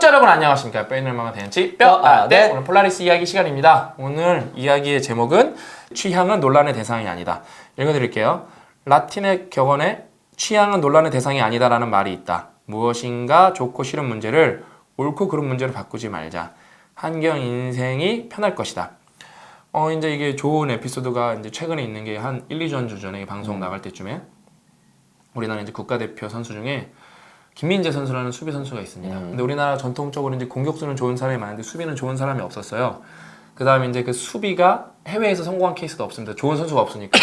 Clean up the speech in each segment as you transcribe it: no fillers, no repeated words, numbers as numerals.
구독자 여러분 안녕하십니까. 뼈있는 대잔치 뼈아대 오늘 폴라리스 이야기 시간입니다. 오늘 이야기의 제목은 취향은 논란의 대상이 아니다. 읽어드릴게요. 라틴의 격언에 취향은 논란의 대상이 아니다라는 말이 있다. 무엇인가 좋고 싫은 문제를 옳고 그른 문제로 바꾸지 말자. 한경 인생이 편할 것이다. 이제 이게 좋은 에피소드가 이제 최근에 있는 게 한 1, 2주 전에 방송 나갈 때쯤에 우리나라 이제 국가대표 선수 중에 김민재 선수라는 수비 선수가 있습니다. 근데 우리나라 전통적으로 이제 공격수는 좋은 사람이 많은데 수비는 좋은 사람이 없었어요. 그 다음에 이제 그 수비가 해외에서 성공한 케이스도 없습니다. 좋은 선수가 없으니까.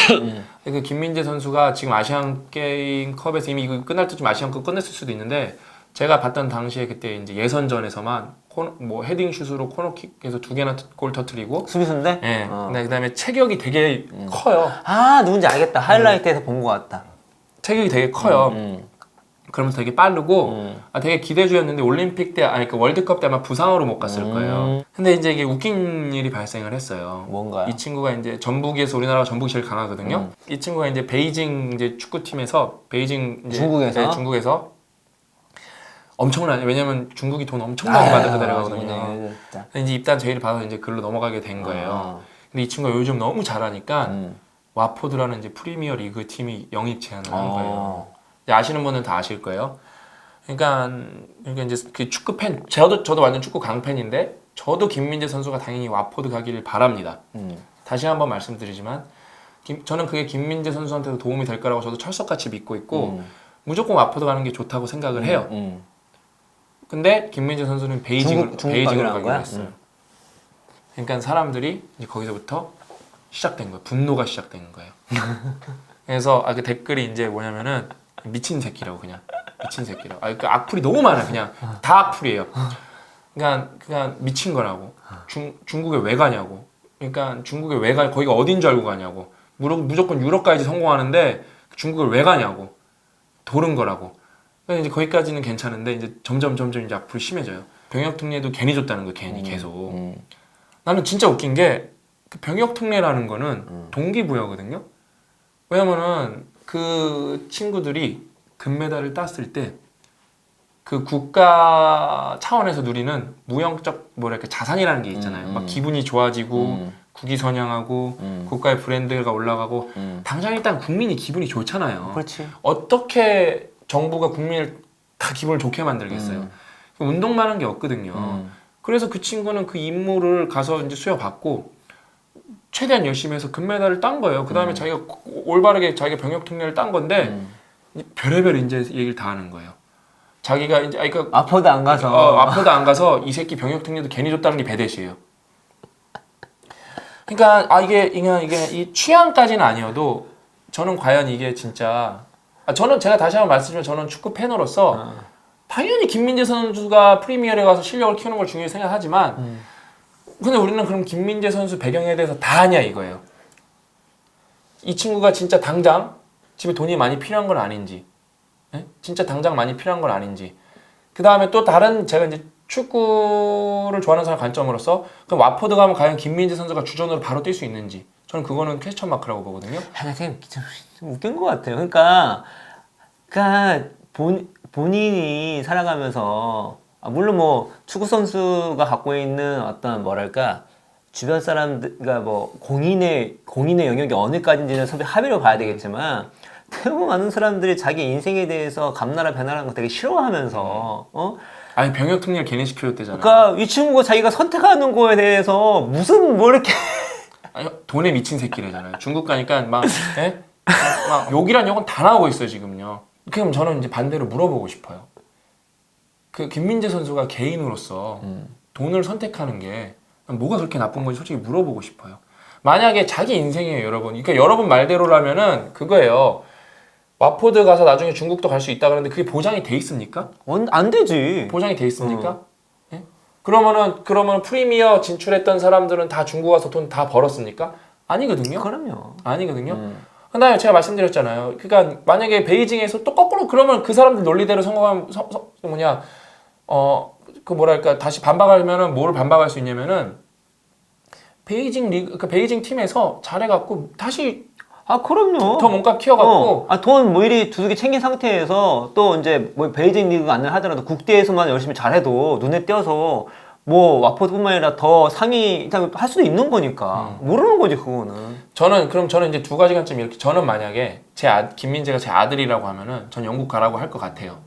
그 김민재 선수가 지금 아시안 게임 컵에서 이미 이거 끝날 때쯤 아시안컵 끝냈을 수도 있는데 제가 봤던 당시에 그때 이제 예선전에서만 뭐 헤딩 슛으로 코너킥에서 2개나 골 터트리고 수비수인데? 예. 근데 그다음에 체격이 되게 커요. 아 누군지 알겠다. 하이라이트에서 본 것 같다. 체격이 되게 커요. 그러면서 되게 빠르고 되게 기대주였는데 올림픽 때 아니 그 월드컵 때 아마 부상으로 못 갔을 거예요. 근데 이제 이게 웃긴 일이 발생을 했어요. 뭔가요? 이 친구가 이제 전북에서 우리나라가 전북이 제일 강하거든요. 이 친구가 이제 베이징 이제 축구팀에서 베이징 이제 중국에서 엄청나요. 왜냐면 중국이 돈 엄청나게 받아서 데려가거든요. 이제 입단 제의를 받아서 이제 글로 넘어가게 된 거예요. 근데 이 친구가 요즘 너무 잘하니까 와포드라는 이제 프리미어 리그 팀이 영입 제안을 한 거예요. 아시는 분은 다 아실 거예요. 그러니까 이제 그 축구 팬, 저도 완전 축구 강팬인데 저도 김민재 선수가 당연히 와포드 가기를 바랍니다. 다시 한번 말씀드리지만 저는 그게 김민재 선수한테도 도움이 될 거라고 저도 철석같이 믿고 있고 무조건 와포드 가는 게 좋다고 생각을 해요. 근데 김민재 선수는 베이징으로 가기로 했어요. 그러니까 사람들이 이제 거기서부터 시작된 거예요. 분노가 시작된 거예요. 그래서 그 댓글이 이제 뭐냐면은 미친 새끼라고 그냥 미친 새끼라고. 그 악플이 너무 많아 그냥 다 악플이에요. 그냥 미친 거라고. 중국에 왜 가냐고. 그러니까 중국에 왜 가? 거기가 어딘 줄 알고 가냐고. 무조건 유럽 가야지 성공하는데 중국을 왜 가냐고. 도른 거라고. 그러니까 이제 거기까지는 괜찮은데 이제 점점 이제 악플이 심해져요. 병역 특례도 괜히 줬다는 거예요. 괜히 계속. 나는 진짜 웃긴 게 그 병역 특례라는 거는 동기부여거든요. 왜냐면은 그 친구들이 금메달을 땄을 때 그 국가 차원에서 누리는 무형적 뭐랄까 자산이라는 게 있잖아요. 막 기분이 좋아지고 국위선양하고 국가의 브랜드가 올라가고 당장 일단 국민이 기분이 좋잖아요. 그렇지. 어떻게 정부가 국민을 다 기분을 좋게 만들겠어요. 운동만 한 게 없거든요. 그래서 그 친구는 그 임무를 가서 이제 수여받고 최대한 열심히 해서 금메달을 딴 거예요. 그 다음에 자기가 올바르게 자기가 병역 특례를 딴 건데 별의별 이제 얘기를 다 하는 거예요. 자기가 이제 그러니까 아포드 안 가서 아포드 안 가서 이 새끼 병역 특례도 괜히 줬다는 게 배대시예요. 그러니까 이게 이 취향까지는 아니어도 저는 과연 이게 진짜 저는 제가 다시 한번 말씀드리면 저는 축구 팬으로서 당연히 김민재 선수가 프리미어에 가서 실력을 키우는 걸 중요히 생각하지만 근데 우리는 그럼 김민재 선수 배경에 대해서 다 아냐 이거예요. 이 친구가 진짜 당장 집에 돈이 많이 필요한 건 아닌지, 진짜 당장 많이 필요한 건 아닌지. 그 다음에 또 다른 제가 이제 축구를 좋아하는 사람 관점으로서 그럼 와포드 가면 과연 김민재 선수가 주전으로 바로 뛸 수 있는지 저는 그거는 퀘스천 마크라고 보거든요. 좀 웃긴 것 같아요. 그러니까 본인이 살아가면서 물론 뭐 축구 선수가 갖고 있는 어떤 뭐랄까 주변 사람들 그러니까 뭐 공인의 영역이 어느까지인지는 서로 합의를 봐야 되겠지만 대부분 많은 사람들이 자기 인생에 대해서 감나라 배나라는 거 되게 싫어하면서 아니 병역 특례를 괜히 시켜줬대잖아. 그러니까 이 친구가 자기가 선택하는 거에 대해서 무슨 뭐 이렇게 아니, 돈에 미친 새끼래잖아요. 중국 가니까 막 욕이란 욕은 다 나오고 있어요 지금요. 그럼 저는 이제 반대로 물어보고 싶어요. 그 김민재 선수가 개인으로서 돈을 선택하는 게 뭐가 그렇게 나쁜 건지 솔직히 물어보고 싶어요. 만약에 자기 인생이에요, 여러분. 그러니까 여러분 말대로라면은 그거예요. 와포드 가서 나중에 중국도 갈 수 있다 그러는데 그게 보장이 돼 있습니까? 안 되지. 보장이 돼 있습니까? 예? 그러면은 프리미어 진출했던 사람들은 다 중국 가서 돈 다 벌었습니까? 아니거든요. 그럼요. 아니거든요. 그다음에 제가 말씀드렸잖아요. 그러니까 만약에 베이징에서 또 거꾸로 그러면 그 사람들 논리대로 성공하면 그 뭐랄까 다시 반박하려면은 뭐를 반박할 수 있냐면은 베이징 리그, 그러니까 베이징 팀에서 잘해갖고 다시 아 그럼요. 더 몸값 키워갖고 돈 뭐 이리 두둑이 챙긴 상태에서 또 이제 뭐 베이징 리그가 안 하더라도 국대에서만 열심히 잘해도 눈에 띄어서 뭐 와포드뿐만 아니라 더 상위 할 수도 있는 거니까 모르는 거지 그거는. 저는 이제 두 가지 관점 이렇게 저는 만약에 김민재가 제 아들이라고 하면은 전 영국 가라고 할 것 같아요.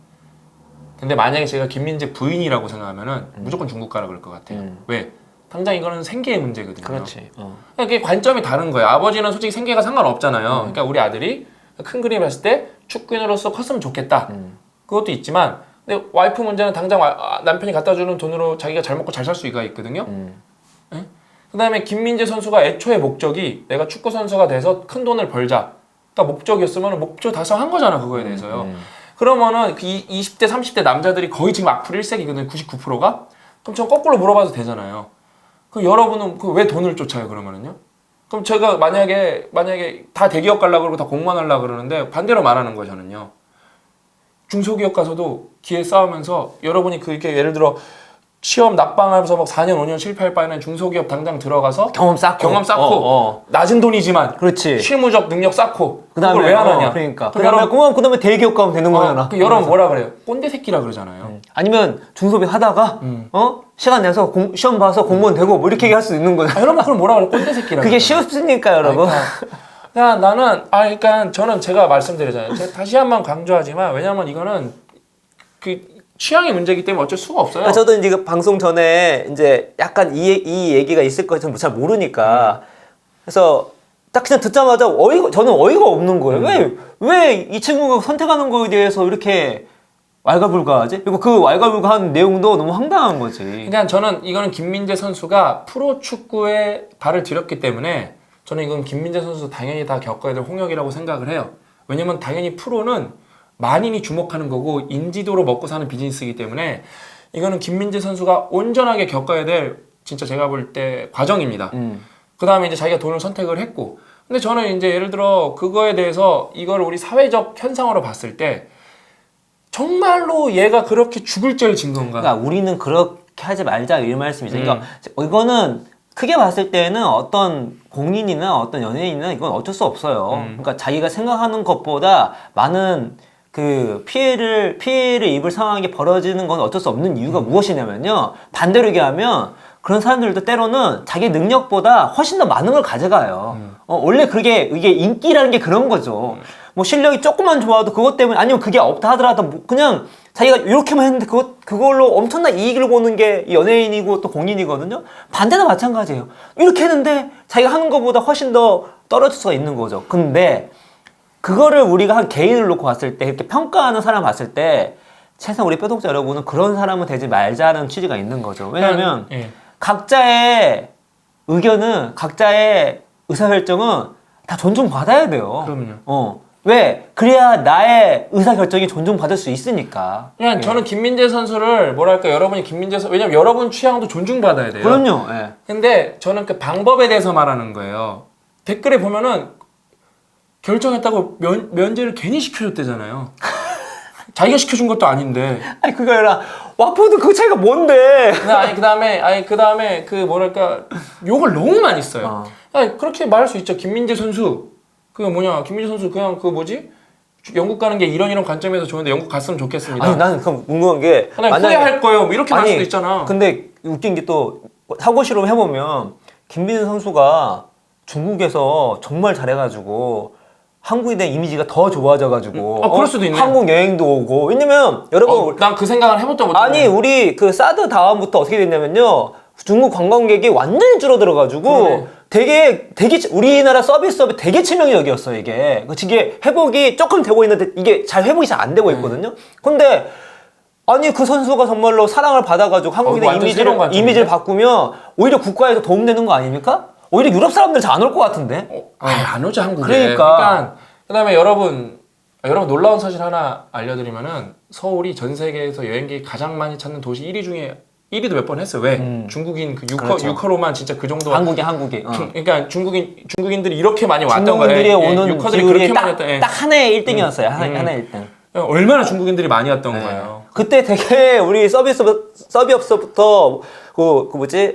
근데 만약에 제가 김민재 부인이라고 생각하면은 무조건 중국 가라 그럴 것 같아요. 왜? 당장 이거는 생계의 문제거든요. 그렇지. 그러니까 이게 관점이 다른 거예요. 아버지는 솔직히 생계가 상관없잖아요. 그러니까 우리 아들이 큰 그림 봤을 때 축구인으로서 컸으면 좋겠다. 그것도 있지만 근데 와이프 문제는 당장 남편이 갖다 주는 돈으로 자기가 잘 먹고 잘 살 수가 있거든요. 네? 그다음에 김민재 선수가 애초에 목적이 내가 축구 선수가 돼서 큰 돈을 벌자가 목적이었으면 목적 달성한 거잖아 그거에 대해서요. 그러면은 그 20대 30대 남자들이 거의 지금 악플 1색이거든요. 99%가. 그럼 전 거꾸로 물어봐도 되잖아요. 그 여러분은 왜 돈을 쫓아요 그러면은요? 그럼 제가 만약에 다 대기업 가려고 그러고 다 공무원 하려고 그러는데 반대로 말하는 거예요 저는요. 중소기업 가서도 기회 쌓으면서 여러분이 그렇게 예를 들어 취업 낙방하면서 막 4년 5년 실패할 바에는 중소기업 당장 들어가서 경험 쌓고 낮은 돈이지만 그렇지. 실무적 능력 쌓고 그다음에 그걸 왜 안 하냐? 그러니까 그다음에 대기업 가면 되는 거잖아. 그 여러분 뭐라 그래요? 꼰대 새끼라 그러잖아요. 아니면 중소비 하다가 시간 내서 시험 봐서 공무원 되고 뭐 이렇게 얘기할 수 있는 거잖아. 여러분 그럼 뭐라 그래? 꼰대 새끼라. 그게 쉽습니까 여러분? 그러니까 저는 제가 말씀드리잖아요. 제가 다시 한번 강조하지만 왜냐면 이거는 그 취향의 문제이기 때문에 어쩔 수가 없어요. 저도 이제 그 방송 전에 이제 약간 이 얘기가 있을 거 저는 잘 모르니까 그래서 딱 그냥 듣자마자 저는 어이가 없는 거예요. 왜 이 친구가 선택하는 거에 대해서 이렇게 왈가불가하지? 그리고 그 왈가불가한 내용도 너무 황당한 거지. 그냥 저는 이거는 김민재 선수가 프로 축구에 발을 들였기 때문에 저는 이건 김민재 선수 당연히 다 겪어야 될 홍역이라고 생각을 해요. 왜냐면 당연히 프로는 만인이 주목하는 거고 인지도로 먹고 사는 비즈니스이기 때문에 이거는 김민재 선수가 온전하게 겪어야 될 진짜 제가 볼 때 과정입니다. 그 다음에 이제 자기가 돈을 선택을 했고 근데 저는 이제 예를 들어 그거에 대해서 이걸 우리 사회적 현상으로 봤을 때 정말로 얘가 그렇게 죽을 죄를 진 건가? 그러니까 우리는 그렇게 하지 말자 이 말씀이죠. 그러니까 이거는 크게 봤을 때는 어떤 공인이나 어떤 연예인은 이건 어쩔 수 없어요. 그러니까 자기가 생각하는 것보다 많은 그 피해를 입을 상황이 벌어지는 건 어쩔 수 없는 이유가 무엇이냐면요. 반대로 얘기하면 그런 사람들도 때로는 자기 능력보다 훨씬 더 많은 걸 가져가요. 원래 이게 인기라는 게 그런 거죠. 뭐 실력이 조금만 좋아도 그것 때문에 아니면 그게 없다 하더라도 뭐 그냥 자기가 이렇게만 했는데 그걸로 엄청난 이익을 보는 게 연예인이고 또 공인이거든요. 반대도 마찬가지예요. 이렇게 했는데 자기가 하는 것보다 훨씬 더 떨어질 수가 있는 거죠. 근데 그거를 우리가 한 개인을 놓고 봤을 때 이렇게 평가하는 사람 봤을 때 최소한 우리 뼈독자 여러분은 그런 사람은 되지 말자는 취지가 있는 거죠. 왜냐면 각자의 의견은 각자의 의사결정은 다 존중받아야 돼요. 그럼요. 왜? 그래야 나의 의사결정이 존중받을 수 있으니까. 그냥 저는 김민재 선수를 뭐랄까 여러분이 김민재 선수 왜냐면 여러분 취향도 존중받아야 돼요. 그럼요. 근데 저는 그 방법에 대해서 말하는 거예요. 댓글에 보면은 결정했다고 면제를 괜히 시켜줬대잖아요. 자기가 시켜준 것도 아닌데. 아니 그거 아니라 와포드 그 차이가 뭔데? 그다음에 그 뭐랄까 욕을 너무 많이 써요. 아니 그렇게 말할 수 있죠. 김민재 선수 김민재 선수 그냥 영국 가는 게 이런 관점에서 좋은데 영국 갔으면 좋겠습니다. 아니 나는 그럼 궁금한 게 후회할 거예요. 뭐 이렇게 말할 수도 있잖아. 근데 웃긴 게 또 사고 실험 해보면 김민재 선수가 중국에서 정말 잘해가지고 한국에 대한 이미지가 더 좋아져가지고 그럴 수도 있네. 한국 여행도 오고 왜냐면 여러분 난 그 생각을 해본 적 없는데 아니 우리 그 사드 다음부터 어떻게 됐냐면요 중국 관광객이 완전히 줄어들어가지고 되게 우리나라 서비스업이 되게 치명적이었어 이게 회복이 조금 되고 있는데 이게 잘 회복이 잘 안 되고 있거든요. 근데 아니 그 선수가 정말로 사랑을 받아가지고 한국에 대한 이미지를 바꾸면 오히려 국가에서 도움되는 거 아닙니까? 오히려 유럽 사람들 잘 안 올 것 같은데? 안 오죠 한국에. 그러니까 그다음에 여러분 놀라운 사실 하나 알려드리면은 서울이 전 세계에서 여행객이 가장 많이 찾는 도시 1위 중에 1위도 몇 번 했어요. 왜? 중국인 그 유커로만 진짜 그 정도. 한국이. 그러니까 중국인들이 이렇게 많이 왔던 거예요. 중국인들이 오는 유커들이 그렇게 많이 왔다. 딱 하나의 1등이었어요. 하나의 1등. 얼마나 중국인들이 많이 왔던 거예요. 그때 되게 우리 서비스부터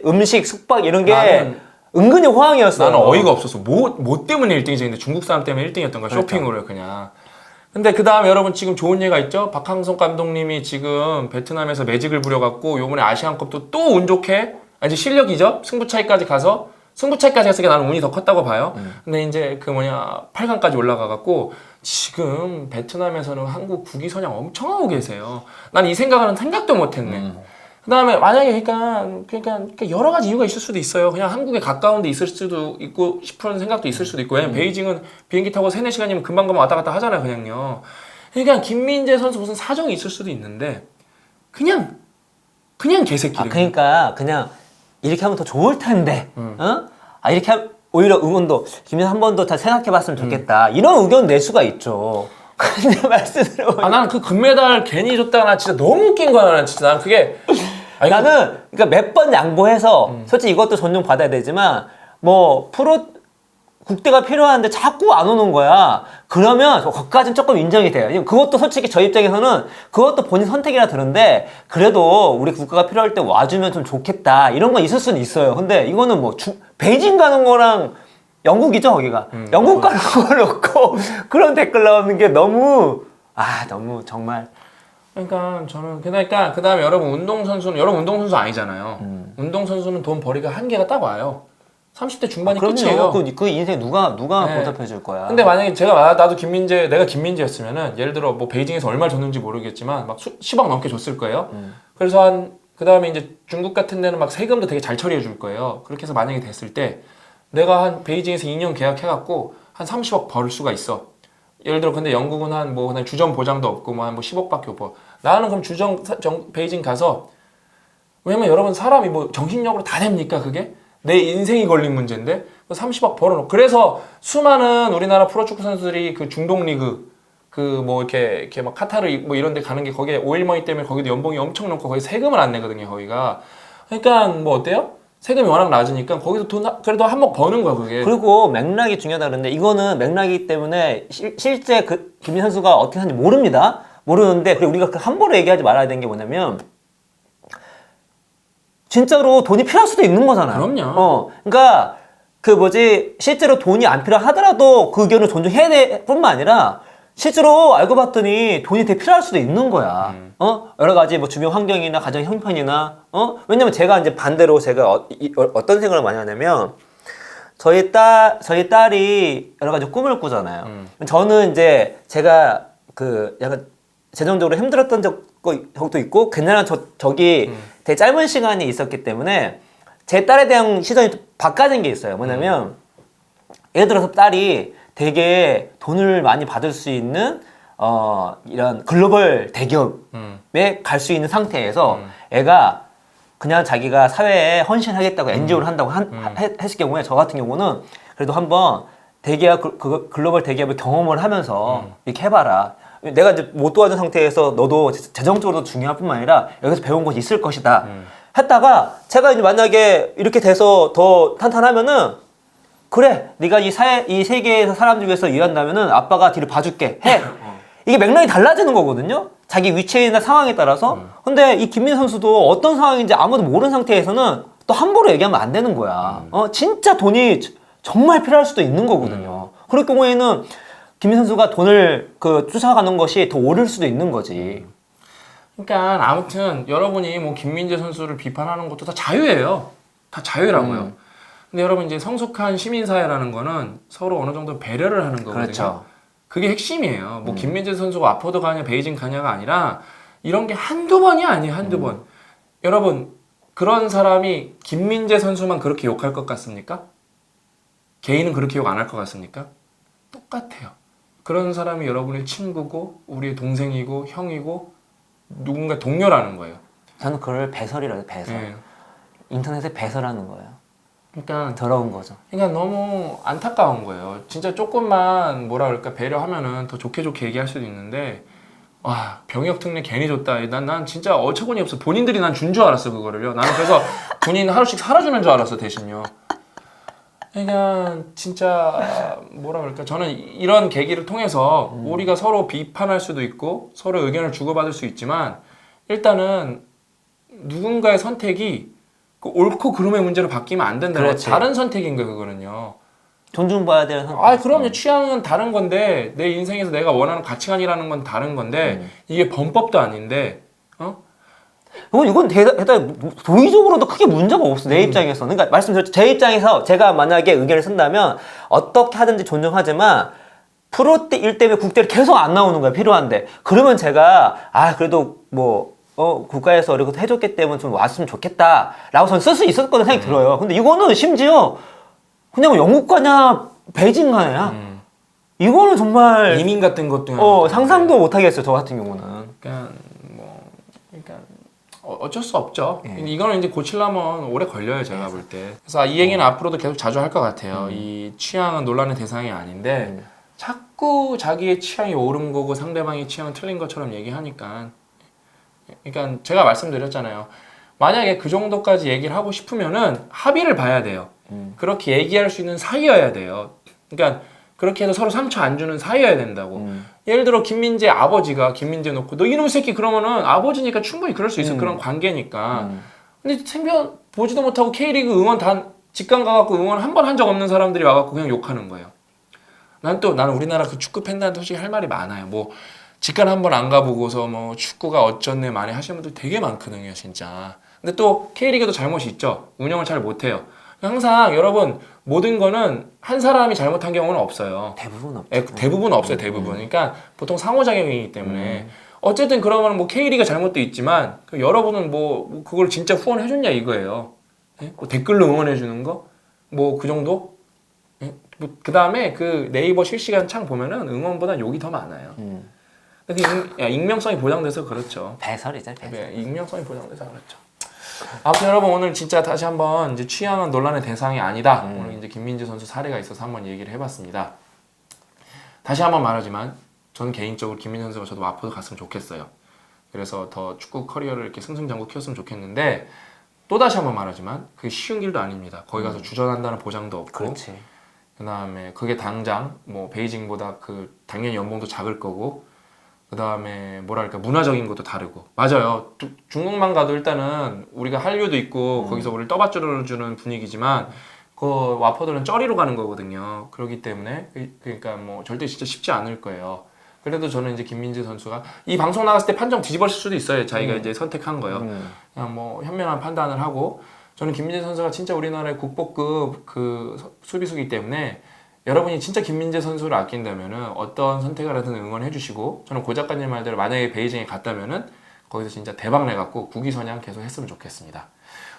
음식, 숙박 이런 게 은근히 호황이었어. 나는 어이가 없었어. 뭐 때문에 1등이지? 근데 중국 사람 때문에 1등이었던 거야. 그렇죠. 쇼핑으로 그냥. 근데 그 다음에 여러분 지금 좋은 예가 있죠? 박항서 감독님이 지금 베트남에서 매직을 부려갖고 요번에 아시안컵도 또 운 좋게 이제 실력이죠? 승부차이까지 갔으니까 나는 운이 더 컸다고 봐요. 근데 이제 그 8강까지 올라가갖고 지금 베트남에서는 한국 국위 선양 엄청 하고 계세요. 난 이 생각은 생각도 못했네. 그 다음에 만약에 그러니까 여러 가지 이유가 있을 수도 있어요. 그냥 한국에 가까운 데 있을 수도 있고 싶은 생각도 있을 수도 있고. 왜냐면 베이징은 비행기 타고 3-4시간이면 금방 왔다 갔다 하잖아요, 그냥요. 그러니까 김민재 선수 무슨 사정이 있을 수도 있는데 그냥 개새끼들. 그러니까 그냥 이렇게 하면 더 좋을 텐데. 이렇게 하면 오히려 응원도 김민재 한 번 더 다 생각해봤으면 좋겠다. 이런 의견 낼 수가 있죠. 근데 말씀 들어보니까 나는 그 금메달 괜히 줬다가 나 진짜 너무 웃긴 거야. 난 진짜 난 그게 나는 그러니까 몇 번 양보해서 솔직히 이것도 존중받아야 되지만 뭐 프로 국대가 필요한데 자꾸 안 오는 거야. 그러면 그것까지는 조금 인정이 돼요. 그것도 솔직히 저희 입장에서는 그것도 본인 선택이라 드는데 그래도 우리 국가가 필요할 때 와주면 좀 좋겠다. 이런 건 있을 수는 있어요. 근데 이거는 뭐 베이징 가는 거랑 영국이죠 거기가. 영국 가는 걸 놓고 그런 댓글 나오는 게 너무 정말. 그러니까 저는 그러니까 그 다음에 여러분 운동선수 아니잖아요. 운동선수는 돈 벌이가 한계가 딱 와요. 30대 중반이 끝이에요. 그 인생 누가 네. 보답해 줄 거야. 근데 만약에 나도 내가 김민재였으면은 예를 들어 뭐 베이징에서 얼마 줬는지 모르겠지만 막 10억 넘게 줬을 거예요. 그래서 그 다음에 이제 중국 같은 데는 막 세금도 되게 잘 처리해 줄 거예요. 그렇게 해서 만약에 됐을 때 내가 한 베이징에서 2년 계약해갖고 한 30억 벌 수가 있어. 예를 들어 근데 영국은 그냥 주전 보장도 없고 뭐 10억밖에 못 벌. 나는 그럼 베이징 가서 왜냐면 여러분 사람이 뭐 정신력으로 다 됩니까 그게? 내 인생이 걸린 문제인데 30억 벌어놓고 그래서 수많은 우리나라 프로축구 선수들이 그 중동 리그 그 뭐 이렇게 막 카타르 뭐 이런 데 가는 게 거기에 오일머니 때문에 거기도 연봉이 엄청 높고 거기 세금을 안 내거든요 거기가. 그러니까 뭐 어때요? 세금이 워낙 낮으니까 거기서 돈 그래도 한몫 버는 거야 그게. 그리고 맥락이 중요하다 그러는데 이거는 맥락이기 때문에 실제 그 김민 선수가 어떻게 하는지 모르는데 그리고 우리가 그 함부로 얘기하지 말아야 되는 게 뭐냐면 진짜로 돈이 필요할 수도 있는 거잖아요. 그럼요. 그러니까 실제로 돈이 안 필요하더라도 그 의견을 존중해야 될 뿐만 아니라 실제로 알고 봤더니 돈이 되게 필요할 수도 있는 거야. 여러 가지 뭐 주변 환경이나 가정 형편이나 왜냐면 제가 이제 반대로 어떤 생각을 많이 하냐면 저희 딸이 여러 가지 꿈을 꾸잖아요. 저는 이제 제가 그 약간 재정적으로 힘들었던 적도 있고 그날 저기 되게 짧은 시간이 있었기 때문에 제 딸에 대한 시선이 바꿔진 게 있어요. 뭐냐면 예를 들어서 딸이 되게 돈을 많이 받을 수 있는 이런 글로벌 대기업에 갈 수 있는 상태에서 애가 그냥 자기가 사회에 헌신하겠다고 NGO를 한다고 했을 경우에 저 같은 경우는 그래도 한번 글로벌 대기업을 경험을 하면서 이렇게 해봐라. 내가 이제 못 도와준 상태에서 너도 재정적으로도 중요할 뿐만 아니라 여기서 배운 것이 있을 것이다. 했다가 제가 이제 만약에 이렇게 돼서 더 탄탄하면은 그래 네가 이 세계에서 사람들 위해서 일한다면은 아빠가 뒤를 봐줄게 해. 이게 맥락이 달라지는 거거든요. 자기 위치나 상황에 따라서. 근데 이 김민 선수도 어떤 상황인지 아무도 모르는 상태에서는 또 함부로 얘기하면 안 되는 거야. 진짜 돈이 정말 필요할 수도 있는 거거든요. 그럴 경우에는 김민 선수가 돈을 쫓아가는 것이 더 옳을 수도 있는 거지. 그러니까 아무튼 여러분이 뭐 김민재 선수를 비판하는 것도 다 자유예요. 다 자유라고요. 근데 여러분 이제 성숙한 시민사회라는 거는 서로 어느 정도 배려를 하는 거거든요. 그렇죠. 그게 핵심이에요. 뭐 김민재 선수가 아포드 가냐 베이징 가냐가 아니라 이런 게 한두 번이 아니에요. 한두 번. 여러분 그런 사람이 김민재 선수만 그렇게 욕할 것 같습니까? 개인은 그렇게 욕 안 할 것 같습니까? 똑같아요. 그런 사람이 여러분의 친구고 우리의 동생이고 형이고 누군가 동료라는 거예요. 저는 그걸 배설이라고 해요. 배설. 네. 인터넷에 배설하는 거예요. 그러니까 더러운 거죠. 그러니까 너무 안타까운 거예요. 진짜 조금만 뭐라 그럴까 배려하면은 더 좋게 얘기할 수도 있는데 와 병역 특례 괜히 줬다. 난 진짜 어처구니 없어. 본인들이 난 준 줄 알았어 그거를요. 나는 그래서 군인 하루씩 살아주는 줄 알았어 대신요. 그러니까 진짜 뭐라 그럴까 저는 이런 계기를 통해서 우리가 서로 비판할 수도 있고 서로 의견을 주고받을 수 있지만 일단은 누군가의 선택이 그 옳고 그름의 문제로 바뀌면 안 된다. 그렇지. 다른 선택인 거예요, 그거는요. 존중받아야 되는 선택. 아, 그럼요. 취향은 다른 건데 내 인생에서 내가 원하는 가치관이라는 건 다른 건데 이게 범법도 아닌데 이건 대단히 도의적으로도 크게 문제가 없어 내 입장에서는. 그러니까 말씀드렸죠. 제 입장에서 제가 만약에 의견을 쓴다면 어떻게 하든지 존중하지만 프로1 때문에 국대를 계속 안 나오는 거야 필요한데. 그러면 제가 그래도 뭐 국가에서 이렇게 해줬기 때문에 좀 왔으면 좋겠다라고 저는 쓸 수 있을 거라는 생각이 들어요. 근데 이거는 심지어 그냥 영국 가냐 베이징 가냐 이거는 정말 이민 같은 것도 상상도 못 하겠어요. 저 같은 경우는. 그러니까 어쩔 수 없죠. 이거는 이제 고치려면 오래 걸려요, 제가 볼 때. 그래서 이 얘기는 앞으로도 계속 자주 할 것 같아요. 이 취향은 논란의 대상이 아닌데 자꾸 자기의 취향이 옳은 거고 상대방의 취향은 틀린 것처럼 얘기하니까. 그러니까 제가 말씀드렸잖아요. 만약에 그 정도까지 얘기를 하고 싶으면은 합의를 봐야 돼요. 그렇게 얘기할 수 있는 사이여야 돼요. 그러니까 그렇게 해서 서로 상처 안 주는 사이여야 된다고. 예를 들어 김민재 아버지가 김민재 놓고 너 이놈 새끼 그러면은 아버지니까 충분히 그럴 수 있어. 그런 관계니까. 근데 생전 보지도 못하고 K리그 응원 직관 가갖고 응원 한 번 한 적 없는 사람들이 와갖고 그냥 욕하는 거예요. 나는 우리나라 그 축구 팬들한테 솔직히 할 말이 많아요. 뭐 직관 한 번 안 가보고서 뭐 축구가 어쩌네 많이 하시는 분들 되게 많거든요, 진짜. 근데 또 K리그도 잘못이 있죠. 운영을 잘 못해요. 항상 여러분 모든 거는 한 사람이 잘못한 경우는 없어요. 대부분 없죠. 대부분 없어요, 대부분. 그러니까 보통 상호작용이기 때문에 어쨌든 그러면 뭐 K리가 잘못도 있지만 여러분은 뭐 그걸 진짜 후원해줬냐 이거예요. 예? 뭐 댓글로 응원해주는 거? 뭐 그 정도? 예? 그 다음에 그 네이버 실시간 창 보면은 응원보다 욕이 더 많아요. 근데 익명성이 보장돼서 그렇죠. 배설이죠, 배설. 네, 익명성이 보장돼서 그렇죠. 아무튼 여러분 오늘 진짜 다시 한번 이제 취향은 논란의 대상이 아니다. 오늘 이제 김민재 선수 사례가 있어서 한번 얘기를 해봤습니다. 다시 한번 말하지만 저는 개인적으로 김민재 선수가 저도 마포도 갔으면 좋겠어요. 그래서 더 축구 커리어를 이렇게 승승장구 키웠으면 좋겠는데 또 다시 한번 말하지만 그게 쉬운 길도 아닙니다. 거기 가서 주전한다는 보장도 없고. 그렇지. 그다음에 그게 당장 뭐 베이징보다 당연히 연봉도 작을 거고. 그 다음에 뭐랄까 문화적인 것도 다르고. 맞아요. 중국만 가도 일단은 우리가 한류도 있고 거기서 우리를 떠받들어주는 분위기지만 그 와퍼들은 쩌리로 가는 거거든요. 그렇기 때문에 그러니까 뭐 절대 진짜 쉽지 않을 거예요. 그래도 저는 이제 김민재 선수가 이 방송 나갔을 때 판정 뒤집었을 수도 있어요. 자기가 이제 선택한 거예요. 그냥 뭐 현명한 판단을 하고 저는 김민재 선수가 진짜 우리나라의 국보급 그 수비수기 때문에 여러분이 진짜 김민재 선수를 아낀다면은 어떤 선택을 하든 응원해 주시고 저는 고 작가님 말대로 만약에 베이징에 갔다면은 거기서 진짜 대박 내갖고 국위선양 계속 했으면 좋겠습니다.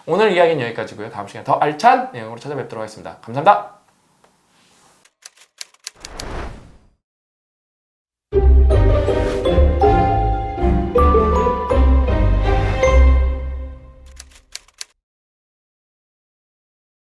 오늘 이야기는 여기까지고요. 다음 시간에 더 알찬 내용으로 찾아뵙도록 하겠습니다. 감사합니다.